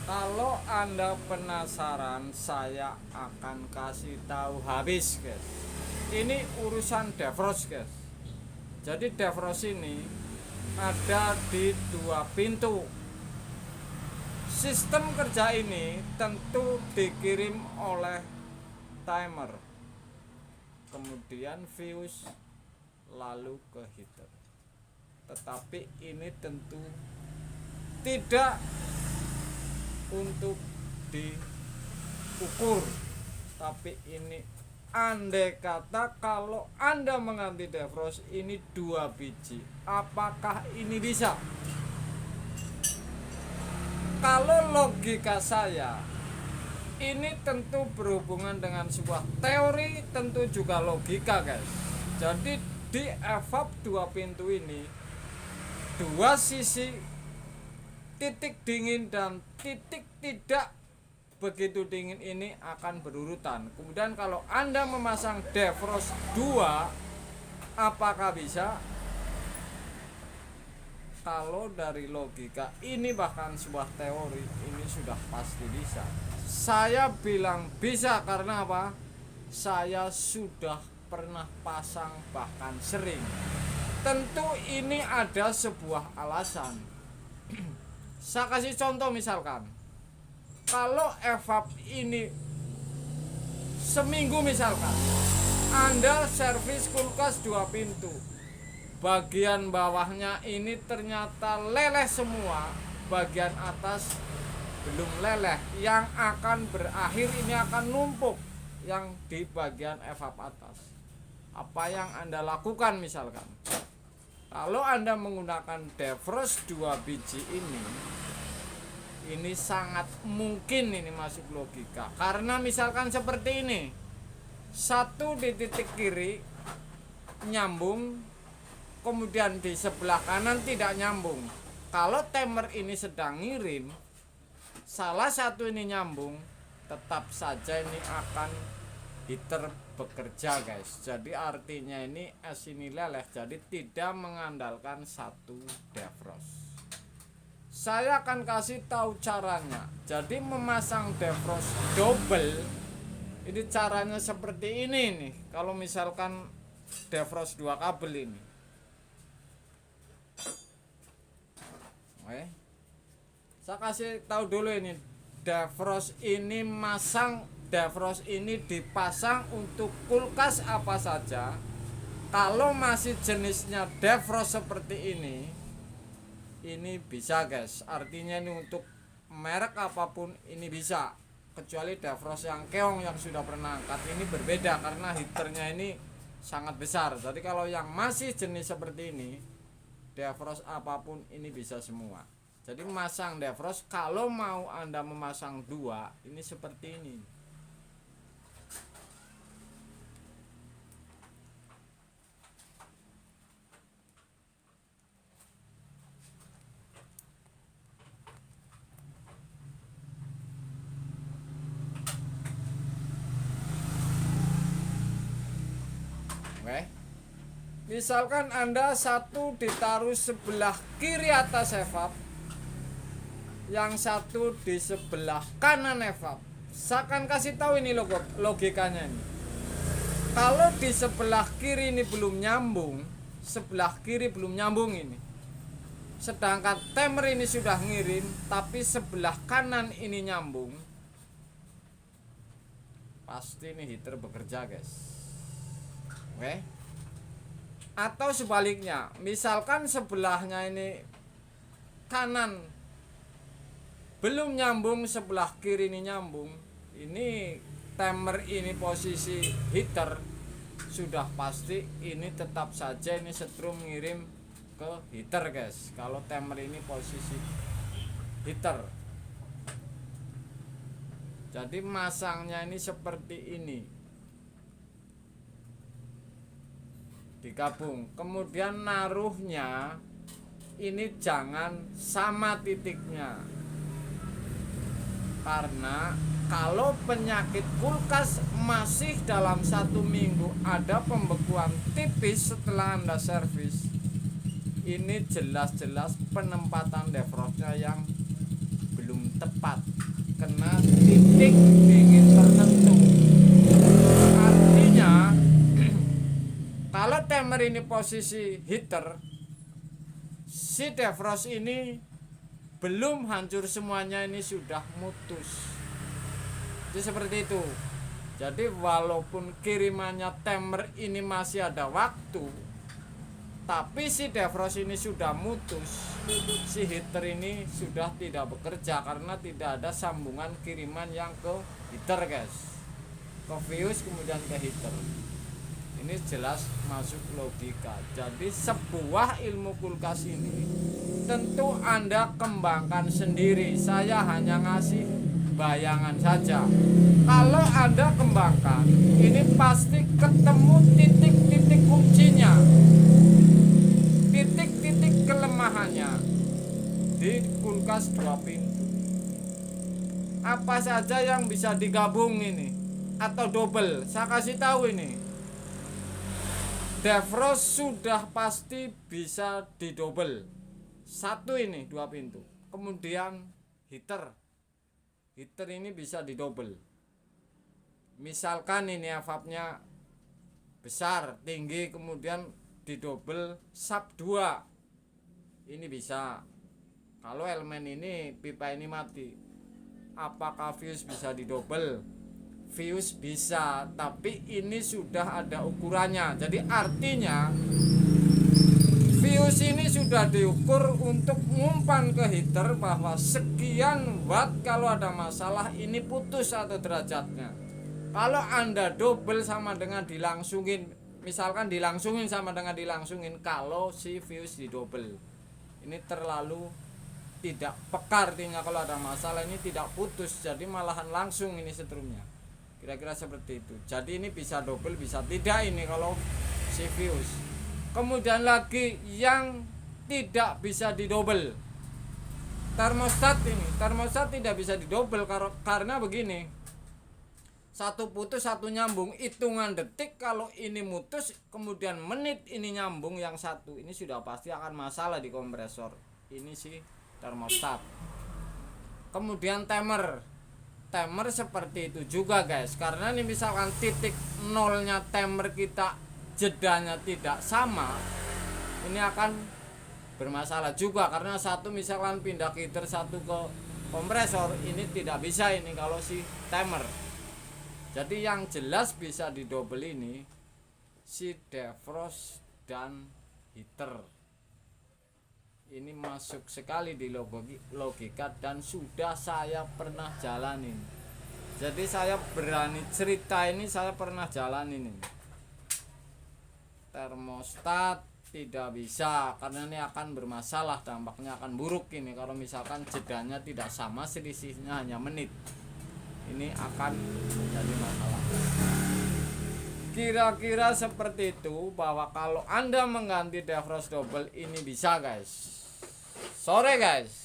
Kalau Anda penasaran, saya akan kasih tahu habis, guys. Ini urusan defrost, guys. Jadi defrost ini ada di 2 pintu. Sistem kerja ini tentu dikirim oleh timer, kemudian fuse, lalu ke heater. Tetapi ini tentu tidak untuk diukur, tapi ini andai kata kalau Anda mengganti defrost ini 2 biji, apakah ini bisa? Kalau logika saya, ini tentu berhubungan dengan sebuah teori, tentu juga logika, guys. Jadi di evap 2 pintu ini, 2 sisi titik dingin dan titik tidak begitu dingin ini akan berurutan. Kemudian kalau Anda memasang defrost 2, apakah bisa? Kalau dari logika ini, bahkan sebuah teori, ini sudah pasti bisa. Saya bilang bisa karena apa? Saya sudah pernah pasang, bahkan sering. Tentu ini ada sebuah alasan. Saya kasih contoh, misalkan kalau evap ini seminggu, misalkan Anda servis kulkas 2 pintu, bagian bawahnya ini ternyata leleh semua, bagian atas belum leleh, yang akan berakhir ini akan numpuk yang di bagian evap atas. Apa yang Anda lakukan? Misalkan kalau Anda menggunakan defrost 2 biji ini sangat mungkin ini masuk logika. Karena misalkan seperti ini, satu di titik kiri nyambung, kemudian di sebelah kanan tidak nyambung. Kalau timer ini sedang ngirim, salah satu ini nyambung, tetap saja ini akan heater bekerja, guys. Jadi artinya ini es ini leleh, jadi tidak mengandalkan satu defrost. Saya akan kasih tahu caranya. Jadi memasang defrost double ini caranya seperti ini nih. Kalau misalkan defrost 2 kabel ini, oke, saya kasih tahu dulu ini. Defrost ini dipasang untuk kulkas apa saja. Kalau masih jenisnya defrost seperti ini bisa, guys. Artinya ini untuk merek apapun ini bisa, kecuali defrost yang keong yang sudah pernah angkat ini berbeda karena heaternya ini sangat besar. Jadi kalau yang masih jenis seperti ini, defrost apapun ini bisa semua. Jadi memasang defrost, kalau mau Anda memasang 2, ini seperti ini. Oke. Misalkan Anda satu ditaruh sebelah kiri atas evap, yang satu di sebelah kanan evap. Saya akan kasih tahu ini logikanya ini. Kalau di sebelah kiri ini belum nyambung, sebelah kiri belum nyambung ini, sedangkan timer ini sudah ngirim, tapi sebelah kanan ini nyambung, pasti ini heater bekerja, guys. Oke. Atau sebaliknya, misalkan sebelahnya ini kanan belum nyambung, sebelah kiri ini nyambung, ini timer ini posisi heater, sudah pasti ini tetap saja ini setrum ngirim ke heater, guys. Kalau timer ini posisi heater, jadi masangnya ini seperti ini, digabung. Kemudian naruhnya ini jangan sama titiknya, karena kalau penyakit kulkas masih dalam 1 minggu ada pembekuan tipis setelah Anda servis, ini jelas-jelas penempatan defrostnya yang belum tepat. titik dingin tertentu. Artinya kalau timer ini posisi heater, si defrost ini belum hancur semuanya, ini sudah mutus. Jadi seperti itu. Jadi walaupun kirimannya timer ini masih ada waktu, tapi si defrost ini sudah mutus, si heater ini sudah tidak bekerja karena tidak ada sambungan kiriman yang ke heater guys, ke fuse kemudian ke heater. Ini jelas masuk logika. Jadi sebuah ilmu kulkas ini tentu Anda kembangkan sendiri. Saya hanya ngasih bayangan saja. Kalau Anda kembangkan, ini pasti ketemu titik-titik kuncinya, titik-titik kelemahannya di kulkas 2 pintu. Apa saja yang bisa digabung ini atau double? Saya kasih tahu ini. Defrost sudah pasti bisa didouble. 1 ini 2 pintu. Kemudian heater ini bisa didouble. Misalkan ini evapnya besar, tinggi, kemudian didouble sub 2. Ini bisa. Kalau elemen ini, pipa ini mati, apakah fuse bisa didouble? Fuse bisa, tapi ini sudah ada ukurannya. Jadi artinya fuse ini sudah diukur untuk ngumpan ke heater bahwa sekian watt, kalau ada masalah ini putus atau derajatnya. Kalau Anda double sama dengan dilangsungin, misalkan dilangsungin sama dengan dilangsungin, kalau si fuse di double ini terlalu tidak peka, artinya kalau ada masalah ini tidak putus, jadi malahan langsung ini setrumnya. Kira-kira seperti itu. Jadi ini bisa double, bisa tidak ini kalau si fuse. Kemudian lagi yang tidak bisa didouble, termostat ini. Termostat tidak bisa didouble karena begini. 1 putus 1 nyambung, hitungan detik kalau ini mutus, kemudian menit ini nyambung yang 1, ini sudah pasti akan masalah di kompresor. Ini si termostat. Kemudian timer seperti itu juga guys, karena ini misalkan titik nolnya timer kita jedanya tidak sama, ini akan bermasalah juga karena 1 misalkan pindah ke heater, 1 ke kompresor, ini tidak bisa ini kalau si timer. Jadi yang jelas bisa didouble ini si defrost dan heater. Ini masuk sekali di logika dan sudah saya pernah jalanin. Jadi saya berani cerita ini, saya pernah jalanin ini. Termostat tidak bisa karena ini akan bermasalah, dampaknya akan buruk ini kalau misalkan jedanya tidak sama, selisihnya hanya menit. Ini akan menjadi masalah. Kira-kira seperti itu, bahwa kalau Anda mengganti defrost double ini bisa guys. Sore guys.